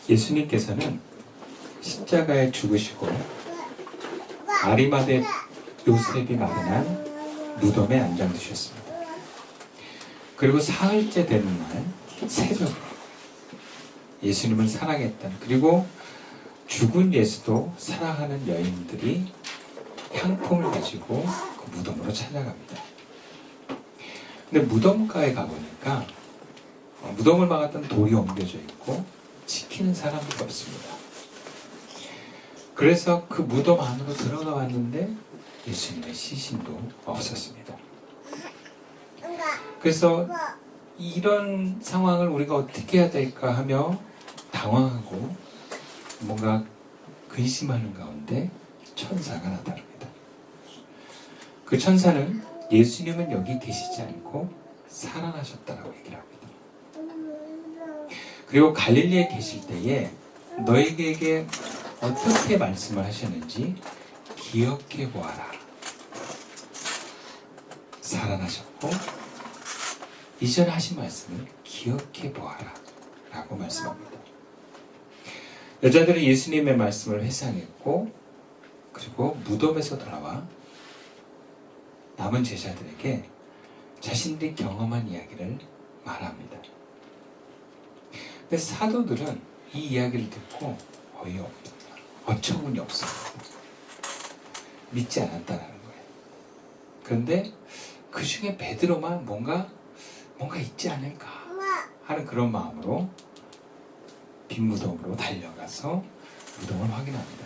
예수님께서는 십자가에 죽으시고 아리마대 요셉이 마련한 무덤에 안장되셨습니다. 그리고 사흘째 되는 날 새벽에 예수님을 사랑했던, 그리고 죽은 예수도 사랑하는 여인들이 향품을 가지고 그 무덤으로 찾아갑니다. 근데 무덤가에 가보니까 무덤을 막았던 돌이 옮겨져 있고 지키는 사람도 없습니다. 그래서 그 무덤 안으로 들어가 봤는데 예수님의 시신도 없었습니다. 그래서 이런 상황을 우리가 어떻게 해야 될까 하며 당황하고 뭔가 근심하는 가운데 천사가 나타납니다. 그 천사는 예수님은 여기 계시지 않고 살아나셨다라고 얘기를 합니다. 그리고 갈릴리에 계실 때에 너에게 어떻게 말씀을 하셨는지 기억해 보아라. 살아나셨고 이전에 하신 말씀을 기억해 보아라 라고 말씀합니다. 여자들은 예수님의 말씀을 회상했고 그리고 무덤에서 돌아와 남은 제자들에게 자신들이 경험한 이야기를 말합니다. 근데 사도들은 이 이야기를 듣고 어처구니 없습니다. 믿지 않았다는 거예요. 그런데 그 중에 베드로만 뭔가 있지 않을까 하는 그런 마음으로 빈 무덤으로 달려가서 무덤을 확인합니다.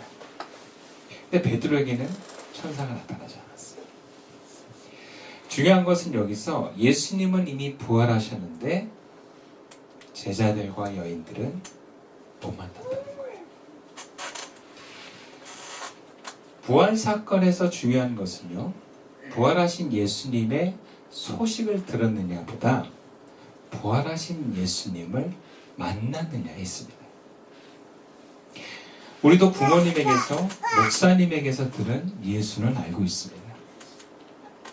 근데 베드로에게는 천사가 나타나지 않았어요. 중요한 것은 여기서 예수님은 이미 부활하셨는데 제자들과 여인들은 못 만났다는 거예요. 부활 사건에서 중요한 것은요, 부활하신 예수님의 소식을 들었느냐보다 부활하신 예수님을 만났느냐에 있습니다. 우리도 부모님에게서, 목사님에게서 들은 예수는 알고 있습니다.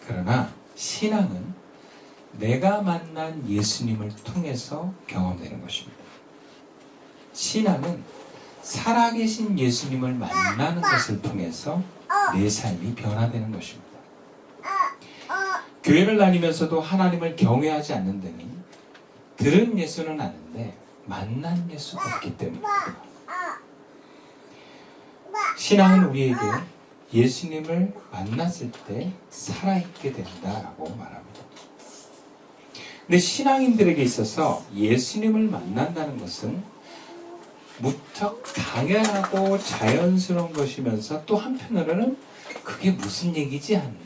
그러나 신앙은 내가 만난 예수님을 통해서 경험되는 것입니다. 신앙은 살아계신 예수님을 만나는 것을 통해서 내 삶이 변화되는 것입니다. 교회를 다니면서도 하나님을 경외하지 않는 데는 들은 예수는 아는데 만난 예수가 없기 때문입니다. 신앙은 우리에게 예수님을 만났을 때 살아있게 된다라고 말합니다. 근데 신앙인들에게 있어서 예수님을 만난다는 것은 무척 당연하고 자연스러운 것이면서 또 한편으로는 그게 무슨 얘기지 하는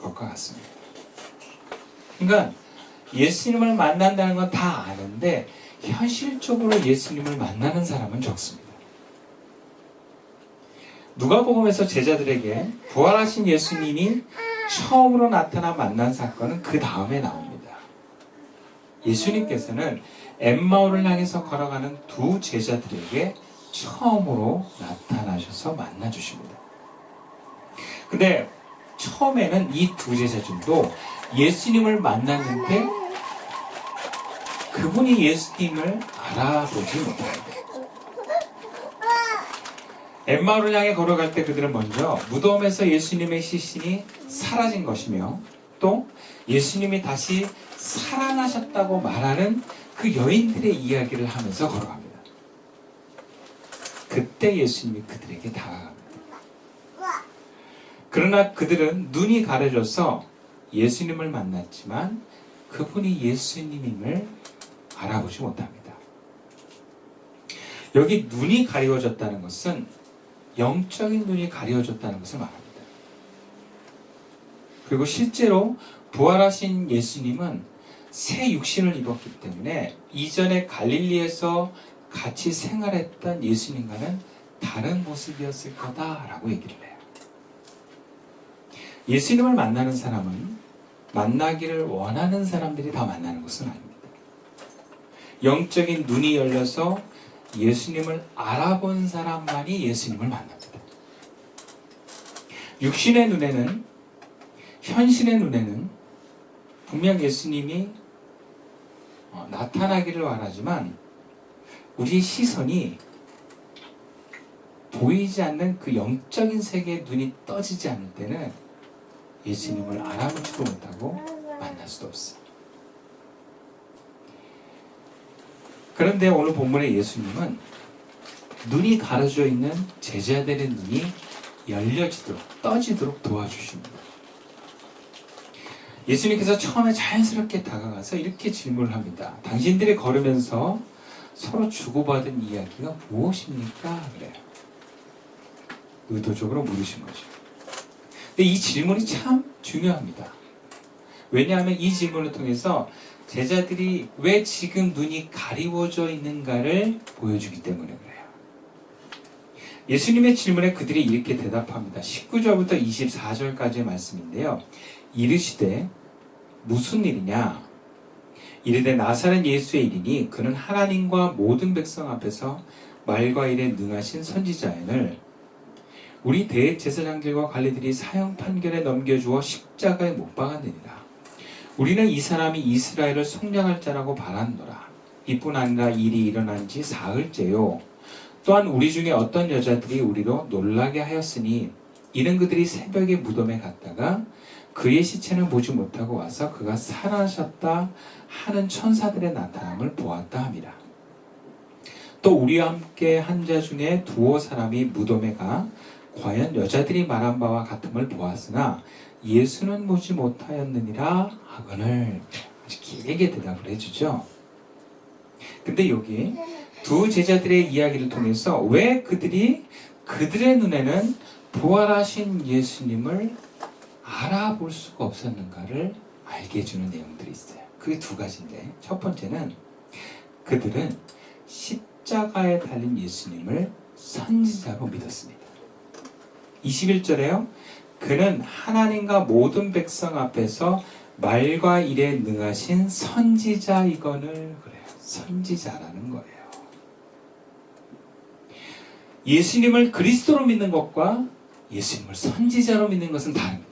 것과 같습니다. 그러니까 예수님을 만난다는 건 다 아는데 현실적으로 예수님을 만나는 사람은 적습니다. 누가복음에서 제자들에게 부활하신 예수님이 처음으로 나타나 만난 사건은 그 다음에 나옵니다. 예수님께서는 엠마오를 향해서 걸어가는 두 제자들에게 처음으로 나타나셔서 만나주십니다. 근데 처음에는 이 두 제자들도 예수님을 만났는데 그분이 예수님을 알아보지 못합니다. 엠마오를 향해 걸어갈 때 그들은 먼저 무덤에서 예수님의 시신이 사라진 것이며 또 예수님이 다시 살아나셨다고 말하는 그 여인들의 이야기를 하면서 걸어갑니다. 그때 예수님이 그들에게 다가갑니다. 그러나 그들은 눈이 가려져서 예수님을 만났지만 그분이 예수님임을 알아보지 못합니다. 여기 눈이 가려졌다는 것은 영적인 눈이 가려졌다는 것을 말합니다. 그리고 실제로 부활하신 예수님은 새 육신을 입었기 때문에 이전에 갈릴리에서 같이 생활했던 예수님과는 다른 모습이었을 거다라고 얘기를 해요. 예수님을 만나는 사람은 만나기를 원하는 사람들이 다 만나는 것은 아닙니다. 영적인 눈이 열려서 예수님을 알아본 사람만이 예수님을 만납니다. 육신의 눈에는, 현실의 눈에는 분명 예수님이 나타나기를 원하지만 우리 시선이 보이지 않는 그 영적인 세계에 눈이 떠지지 않을 때는 예수님을 알아보지도 못하고 만날 수도 없어요. 그런데 오늘 본문의 예수님은 눈이 가려져 있는 제자들의 눈이 열려지도록, 떠지도록 도와주십니다. 예수님께서 처음에 자연스럽게 다가가서 이렇게 질문을 합니다. 당신들이 걸으면서 서로 주고받은 이야기가 무엇입니까? 그래요. 의도적으로 물으신 거죠. 근데 이 질문이 참 중요합니다. 왜냐하면 이 질문을 통해서 제자들이 왜 지금 눈이 가리워져 있는가를 보여주기 때문에 그래요. 예수님의 질문에 그들이 이렇게 대답합니다. 19절부터 24절까지의 말씀인데요. 이르시되 무슨 일이냐? 이르되 나사렛 예수의 일이니 그는 하나님과 모든 백성 앞에서 말과 일에 능하신 선지자연을 우리 대제사장들과 관리들이 사형 판결에 넘겨주어 십자가에 못 박았느니라. 우리는 이 사람이 이스라엘을 속량할 자라고 바랐노라. 이뿐 아니라 일이 일어난 지 사흘째요. 또한 우리 중에 어떤 여자들이 우리로 놀라게 하였으니 이는 그들이 새벽에 무덤에 갔다가 그의 시체는 보지 못하고 와서 그가 살아나셨다 하는 천사들의 나타남을 보았다 함이라. 또 우리와 함께 한 자 중에 두어 사람이 무덤에 가 과연 여자들이 말한 바와 같음을 보았으나 예수는 보지 못하였느니라 하거늘. 아주 길게 대답을 해주죠. 근데 여기 두 제자들의 이야기를 통해서 왜 그들이 그들의 눈에는 부활하신 예수님을 알아볼 수가 없었는가를 알게 해주는 내용들이 있어요. 그게 두 가지인데, 첫 번째는 그들은 십자가에 달린 예수님을 선지자로 믿었습니다. 21절에요. 그는 하나님과 모든 백성 앞에서 말과 일에 능하신 선지자이거늘. 그래요. 선지자라는 거예요. 예수님을 그리스도로 믿는 것과 예수님을 선지자로 믿는 것은 다릅니다.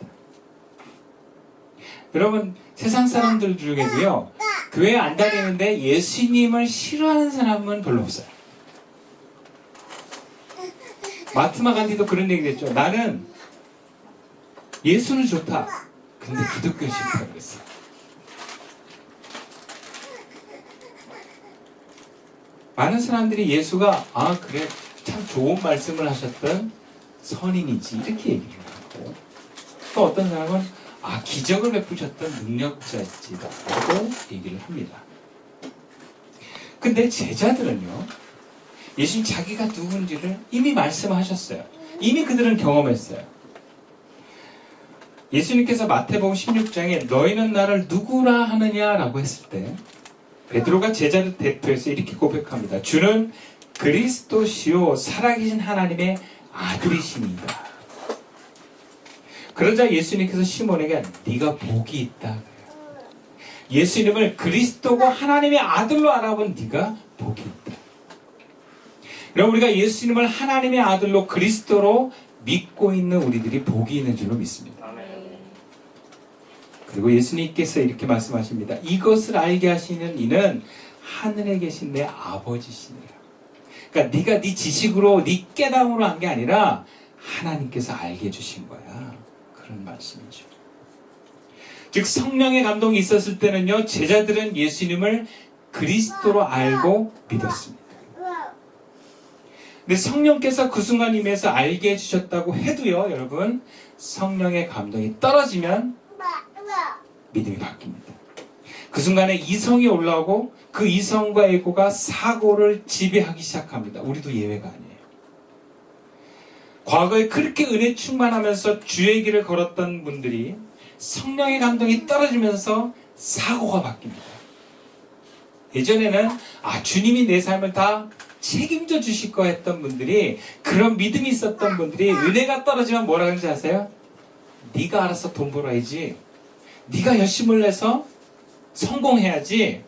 여러분, 세상 사람들 중에도요, 교회 안 다니는데 예수님을 싫어하는 사람은 별로 없어요. 마트마 간디도 그런 얘기를 했죠. 나는 예수는 좋다. 근데 기독교 싫다 그랬어요. 많은 사람들이 예수가 그래 참 좋은 말씀을 하셨던 선인이지 이렇게 얘기를 하고, 또 어떤 사람은 기적을 베푸셨던 능력자이지라고 얘기를 합니다. 근데 제자들은요, 예수님 자기가 누군지를 이미 말씀하셨어요. 이미 그들은 경험했어요. 예수님께서 마태복음 16장에 너희는 나를 누구라 하느냐라고 했을 때 베드로가 제자를 대표해서 이렇게 고백합니다. 주는 그리스도시요 살아계신 하나님의 아들이십니다. 그러자 예수님께서 시몬에게 네가 복이 있다. 예수님을 그리스도고 하나님의 아들로 알아본 네가 복이 있다. 그럼 우리가 예수님을 하나님의 아들로 그리스도로 믿고 있는 우리들이 복이 있는 줄로 믿습니다. 그리고 예수님께서 이렇게 말씀하십니다. 이것을 알게 하시는 이는 하늘에 계신 내 아버지시니라. 그러니까 네가 네 지식으로 네 깨달음으로 한 게 아니라 하나님께서 알게 해주신 거야. 그런 말씀이죠. 즉 성령의 감동이 있었을 때는요, 제자들은 예수님을 그리스도로 알고 믿었습니다. 근데 성령께서 그 순간 임해서 알게 해주셨다고 해도요, 여러분, 성령의 감동이 떨어지면 믿음이 바뀝니다. 그 순간에 이성이 올라오고 그 이성과 에고가 사고를 지배하기 시작합니다. 우리도 예외가 아니에요. 과거에 그렇게 은혜 충만하면서 주의 길을 걸었던 분들이 성령의 감동이 떨어지면서 사고가 바뀝니다. 예전에는 주님이 내 삶을 다 책임져 주실 거 했던 분들이, 그런 믿음이 있었던 분들이 은혜가 떨어지면 뭐라 그러는지 아세요? 네가 알아서 돈 벌어야지, 네가 열심을 내서 성공해야지,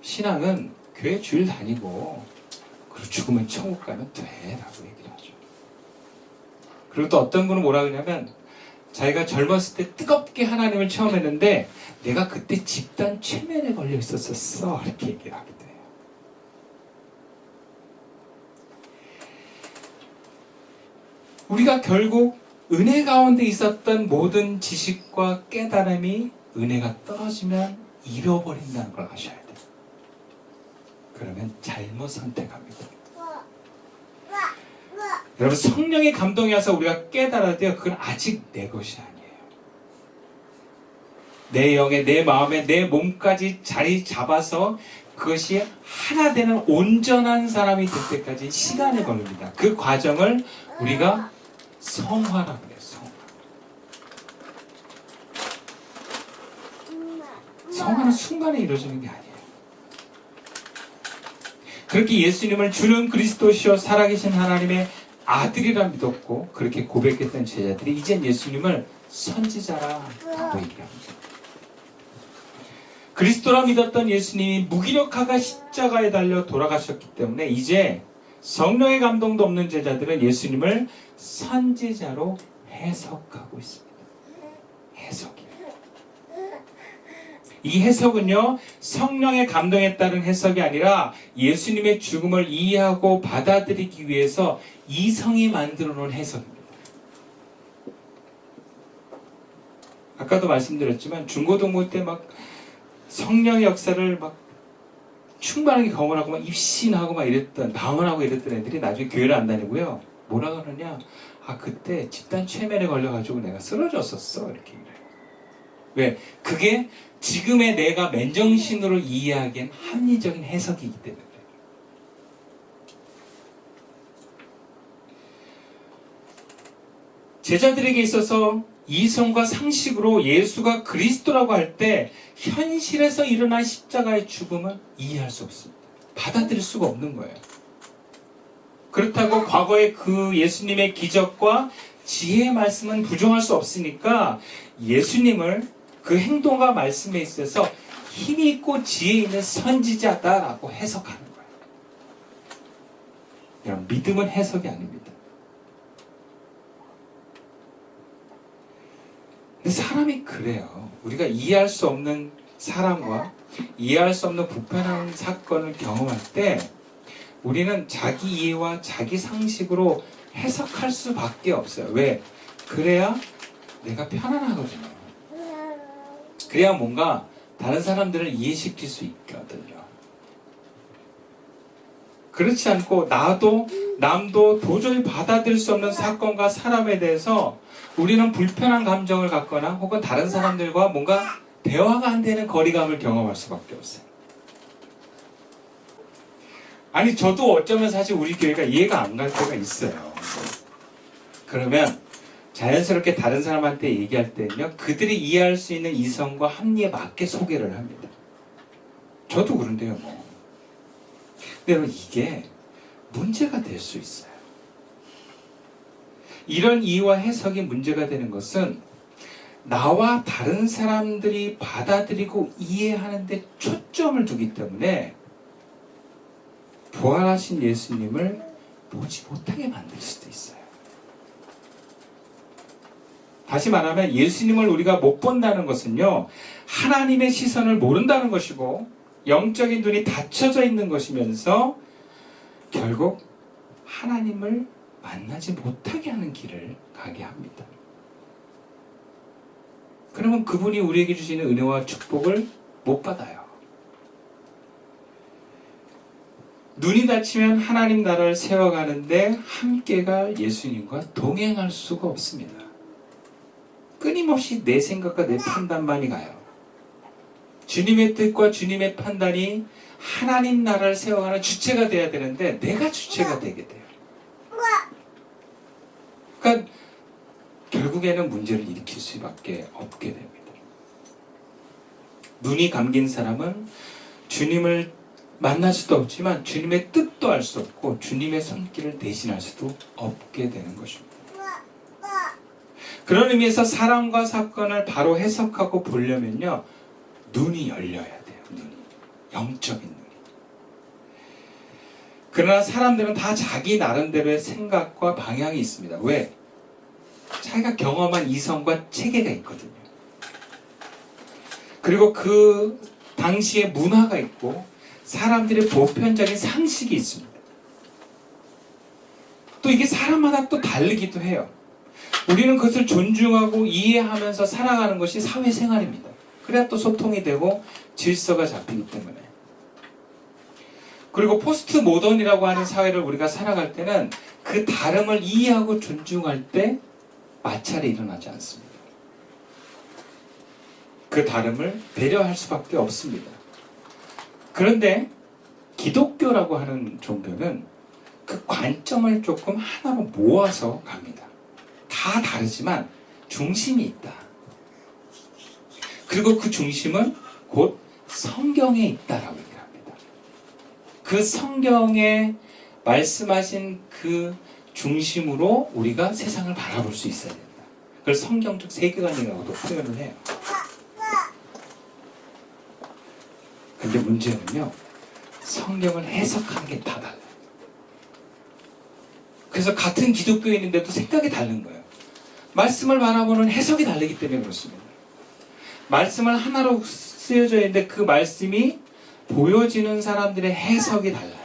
신앙은 교회 주일 다니고 그리고 죽으면 천국 가면 돼 라고 얘기를 하죠. 그리고 또 어떤 분은 뭐라 그러냐면, 자기가 젊었을 때 뜨겁게 하나님을 체험했는데 내가 그때 집단 최면에 걸려 있었어 이렇게 얘기를 하기도 해요. 우리가 결국 은혜 가운데 있었던 모든 지식과 깨달음이 은혜가 떨어지면 잃어버린다는 걸 아셔야 돼요. 그러면 잘못 선택합니다. 여러분, 성령의 감동이 와서 우리가 깨달아야 돼요. 그건 아직 내 것이 아니에요. 내 영에, 내 마음에, 내 몸까지 자리 잡아서 그것이 하나 되는 온전한 사람이 될 때까지 시간이 걸립니다. 그 과정을 우리가 성화라고 해요. 성화는 순간에 이루어지는 게 아니에요. 그렇게 예수님을 주는 그리스도시요 살아계신 하나님의 아들이라 믿었고 그렇게 고백했던 제자들이 이젠 예수님을 선지자라고 얘기합니다. 그리스도라 믿었던 예수님이 무기력하가 십자가에 달려 돌아가셨기 때문에 이제 성령의 감동도 없는 제자들은 예수님을 선지자로 해석하고 있습니다. 해석이요. 이 해석은요, 성령의 감동에 따른 해석이 아니라 예수님의 죽음을 이해하고 받아들이기 위해서 이성이 만들어 놓은 해석입니다. 아까도 말씀드렸지만 중고등부 때 막 성령의 역사를 막 충만하게 경험하고 막 입신하고 막 이랬던, 방언하고 이랬던 애들이 나중에 교회를 안 다니고요. 뭐라 그러냐? 아, 그때 집단 최면에 걸려가지고 내가 쓰러졌었어. 이렇게 그래요. 왜? 그게 지금의 내가 맨정신으로 이해하기엔 합리적인 해석이기 때문에. 제자들에게 있어서 이성과 상식으로 예수가 그리스도라고 할 때 현실에서 일어난 십자가의 죽음을 이해할 수 없습니다. 받아들일 수가 없는 거예요. 그렇다고 과거의 그 예수님의 기적과 지혜의 말씀은 부정할 수 없으니까 예수님을 그 행동과 말씀에 있어서 힘이 있고 지혜 있는 선지자다라고 해석하는 거예요. 여러분, 믿음은 해석이 아닙니다. 근데 사람이 그래요. 우리가 이해할 수 없는 사람과 이해할 수 없는 불편한 사건을 경험할 때 우리는 자기 이해와 자기 상식으로 해석할 수밖에 없어요. 왜? 그래야 내가 편안하거든요. 그래야 뭔가 다른 사람들을 이해시킬 수 있거든요. 그렇지 않고 남도 도저히 받아들일 수 없는 사건과 사람에 대해서 우리는 불편한 감정을 갖거나 혹은 다른 사람들과 뭔가 대화가 안 되는 거리감을 경험할 수밖에 없어요. 아니, 저도 어쩌면 사실 우리 교회가 이해가 안 갈 때가 있어요. 그러면 자연스럽게 다른 사람한테 얘기할 때는요, 그들이 이해할 수 있는 이성과 합리에 맞게 소개를 합니다. 저도 그런데요, 뭐. 근데 여러분, 이게 문제가 될 수 있어요. 이런 이해와 해석이 문제가 되는 것은 나와 다른 사람들이 받아들이고 이해하는 데 초점을 두기 때문에 부활하신 예수님을 보지 못하게 만들 수도 있어요. 다시 말하면 예수님을 우리가 못 본다는 것은요, 하나님의 시선을 모른다는 것이고 영적인 눈이 닫혀져 있는 것이면서 결국 하나님을 만나지 못하게 하는 길을 가게 합니다. 그러면 그분이 우리에게 주시는 은혜와 축복을 못 받아요. 눈이 닫히면 하나님 나라를 세워가는데 함께 갈 예수님과 동행할 수가 없습니다. 끊임없이 내 생각과 내 판단만이 가요. 주님의 뜻과 주님의 판단이 하나님 나라를 세워가는 주체가 돼야 되는데 내가 주체가 되게 돼요. 그러니까 결국에는 문제를 일으킬 수밖에 없게 됩니다. 눈이 감긴 사람은 주님을 만날 수도 없지만 주님의 뜻도 알 수 없고 주님의 손길을 대신할 수도 없게 되는 것입니다. 그런 의미에서 사람과 사건을 바로 해석하고 보려면요, 눈이 열려야 돼요. 눈이. 영적인 눈이. 그러나 사람들은 다 자기 나름대로의 생각과 방향이 있습니다. 왜? 자기가 경험한 이성과 체계가 있거든요. 그리고 그 당시의 문화가 있고 사람들의 보편적인 상식이 있습니다. 또 이게 사람마다 또 다르기도 해요. 우리는 그것을 존중하고 이해하면서 살아가는 것이 사회생활입니다. 그래야 또 소통이 되고 질서가 잡히기 때문에. 그리고 포스트 모던이라고 하는 사회를 우리가 살아갈 때는 그 다름을 이해하고 존중할 때 마찰이 일어나지 않습니다. 그 다름을 배려할 수밖에 없습니다. 그런데 기독교라고 하는 종교는 그 관점을 조금 하나로 모아서 갑니다. 다 다르지만 중심이 있다. 그리고 그 중심은 곧 성경에 있다라고 얘기합니다. 그 성경에 말씀하신 그 중심으로 우리가 세상을 바라볼 수 있어야 된다. 그걸 성경적 세계관이라고도 표현을 해요. 근데 문제는요, 성경을 해석하는 게 다 달라요. 그래서 같은 기독교인인데도 생각이 다른 거예요. 말씀을 바라보는 해석이 다르기 때문에 그렇습니다. 말씀을 하나로 쓰여져 있는데 그 말씀이 보여지는 사람들의 해석이 달라요.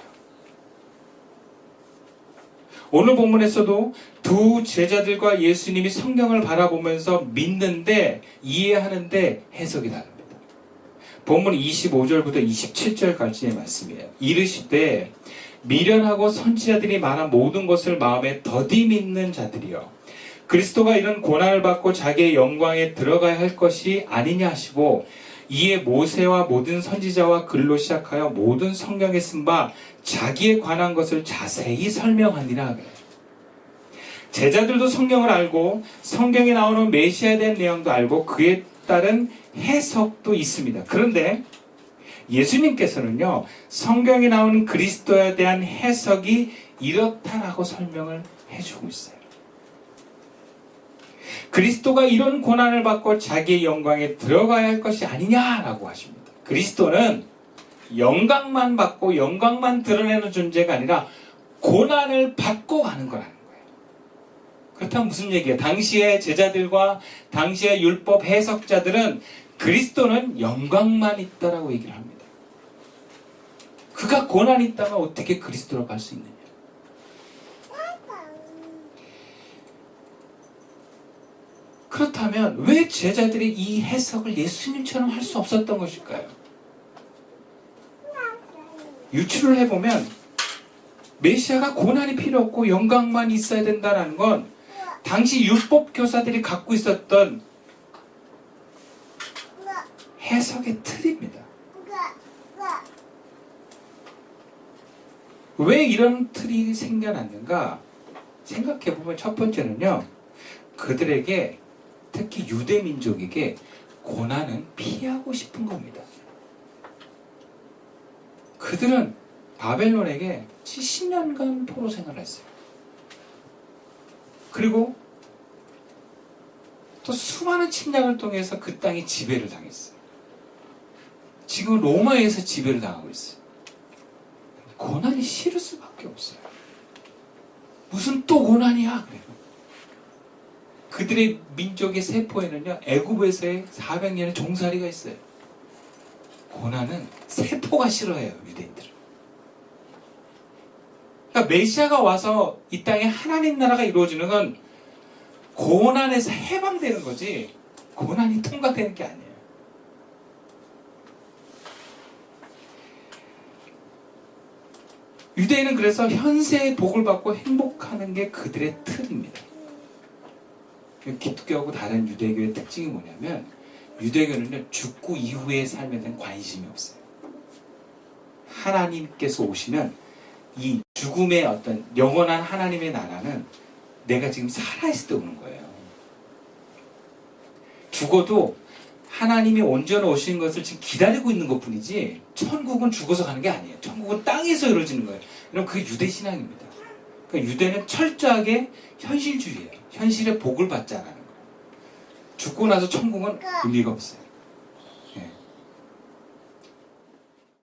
오늘 본문에서도 두 제자들과 예수님이 성경을 바라보면서 믿는데 이해하는데 해석이 다릅니다. 본문 25절부터 27절까지의 말씀이에요. 이르시되 미련하고 선지자들이 말한 모든 것을 마음에 더디 믿는 자들이여, 그리스도가 이런 고난을 받고 자기의 영광에 들어가야 할 것이 아니냐 하시고, 이에 모세와 모든 선지자와 글로 시작하여 모든 성경에 쓴 바 자기에 관한 것을 자세히 설명하니라. 제자들도 성경을 알고 성경에 나오는 메시아에 대한 내용도 알고 그에 따른 해석도 있습니다. 그런데 예수님께서는요, 성경에 나오는 그리스도에 대한 해석이 이렇다라고 설명을 해주고 있어요. 그리스도가 이런 고난을 받고 자기의 영광에 들어가야 할 것이 아니냐라고 하십니다. 그리스도는 영광만 받고 영광만 드러내는 존재가 아니라 고난을 받고 가는 거라는 거예요. 그렇다면 무슨 얘기예요? 당시의 제자들과 당시의 율법 해석자들은 그리스도는 영광만 있다라고 얘기를 합니다. 그가 고난이 있다면 어떻게 그리스도로 갈 수 있느냐? 그렇다면 왜 제자들이 이 해석을 예수님처럼 할 수 없었던 것일까요? 유추를 해보면 메시아가 고난이 필요 없고 영광만 있어야 된다는 건 당시 율법 교사들이 갖고 있었던 해석의 틀입니다. 왜 이런 틀이 생겨났는가 생각해보면 첫 번째는요, 그들에게, 특히 유대 민족에게 고난은 피하고 싶은 겁니다. 그들은 바벨론에게 70년간 포로 생활을 했어요. 그리고 또 수많은 침략을 통해서 그 땅이 지배를 당했어요. 지금 로마에서 지배를 당하고 있어요. 고난이 싫을 수밖에 없어요. 무슨 또 고난이야? 그래요. 그들의 민족의 세포에는요, 애굽에서의 400년의 종살이가 있어요. 고난은 세포가 싫어해요, 유대인들은. 그러니까 메시아가 와서 이 땅에 하나님 나라가 이루어지는 건 고난에서 해방되는 거지 고난이 통과되는 게 아니에요. 유대인은 그래서 현세의 복을 받고 행복하는 게 그들의 틀입니다. 기독교하고 다른 유대교의 특징이 뭐냐면, 유대교는요, 죽고 이후의 삶에 대한 관심이 없어요. 하나님께서 오시면 이 죽음의 어떤 영원한 하나님의 나라는 내가 지금 살아있을 때 오는 거예요. 죽어도 하나님이 온전히 오시는 것을 지금 기다리고 있는 것 뿐이지, 천국은 죽어서 가는 게 아니에요. 천국은 땅에서 이루어지는 거예요. 여러분, 그게 유대 신앙입니다. 그러니까 유대는 철저하게 현실주의예요. 현실의 복을 받자라는 거예요. 죽고 나서 천국은 의미가 없어요.